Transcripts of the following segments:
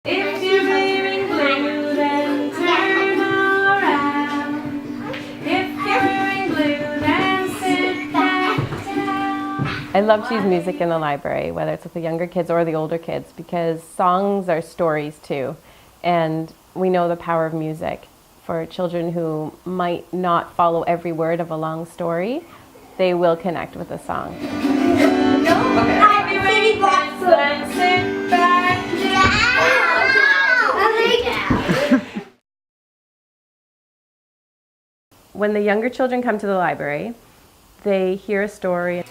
If you're wearing blue, then turn around. If you're wearing blue, then sit back down. I love to use music in the library, whether it's with the younger kids or the older kids, because songs are stories too. And we know the power of music. For children who might not follow every word of a long story, they will connect with the song. When the younger children come to the library, they hear a story.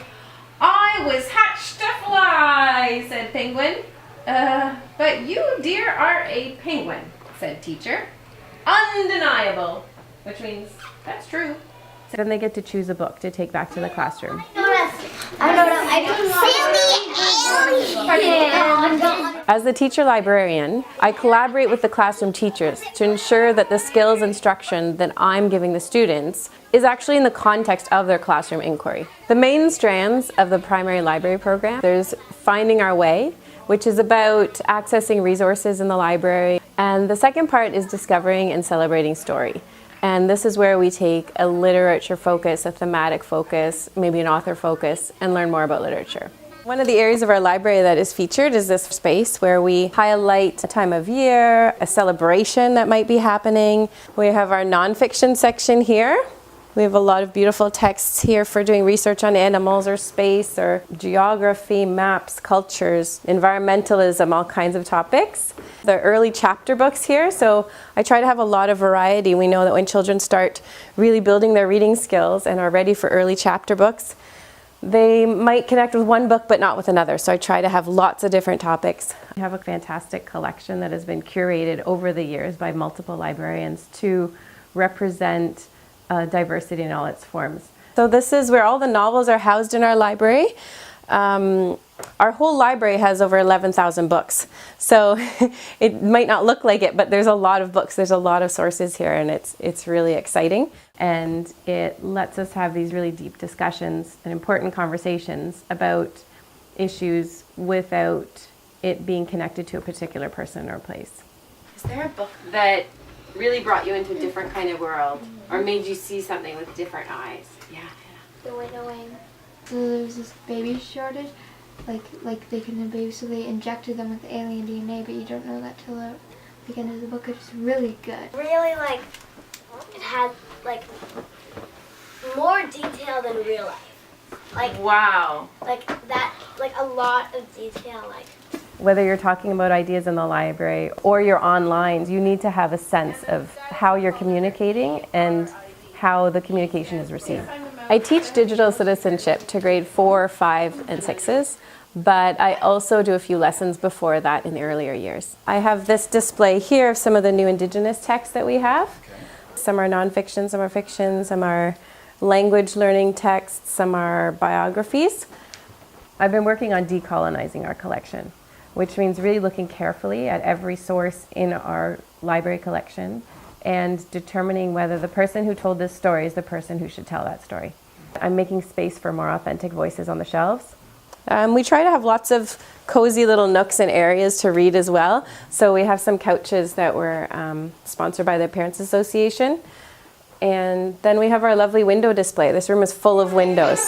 I was hatched a fly, said Penguin. But you, dear, are a penguin, said Teacher. Undeniable, which means that's true. So then they get to choose a book to take back to the classroom. As the teacher librarian, I collaborate with the classroom teachers to ensure that the skills instruction that I'm giving the students is actually in the context of their classroom inquiry. The main strands of the primary library program, there's Finding Our Way, which is about accessing resources in the library. And the second part is Discovering and Celebrating Story. And this is where we take a literature focus, a thematic focus, maybe an author focus, and learn more about literature. One of the areas of our library that is featured is this space where we highlight a time of year, a celebration that might be happening. We have our nonfiction section here. We have a lot of beautiful texts here for doing research on animals or space or geography, maps, cultures, environmentalism, all kinds of topics. The early chapter books here, so I try to have a lot of variety. We know that when children start really building their reading skills and are ready for early chapter books, they might connect with one book but not with another, so I try to have lots of different topics. We have a fantastic collection that has been curated over the years by multiple librarians to represent diversity in all its forms. So this is where all the novels are housed in our library. Our whole library has over 11,000 books. So it might not look like it, but there's a lot of books, there's a lot of sources here, and it's really exciting. And it lets us have these really deep discussions and important conversations about issues without it being connected to a particular person or place. Is there a book that really brought you into a different kind of world, or made you see something with different eyes? Yeah. The Winnowing. So there was this baby shortage, like they couldn't have babies, so they injected them with alien DNA, but you don't know that till the end of the book. It's really good. Really, it had more detail than real life. Wow. A lot of detail. Whether you're talking about ideas in the library or you're online, you need to have a sense of how you're communicating and how the communication is received. I teach digital citizenship to grade 4, 5, and 6s, but I also do a few lessons before that in the earlier years. I have this display here of some of the new Indigenous texts that we have. Some are nonfiction, some are fiction, some are language learning texts, some are biographies. I've been working on decolonizing our collection, which means really looking carefully at every source in our library collection and determining whether the person who told this story is the person who should tell that story. I'm making space for more authentic voices on the shelves. We try to have lots of cozy little nooks and areas to read as well. So we have some couches that were sponsored by the Parents Association. And then we have our lovely window display. This room is full of windows.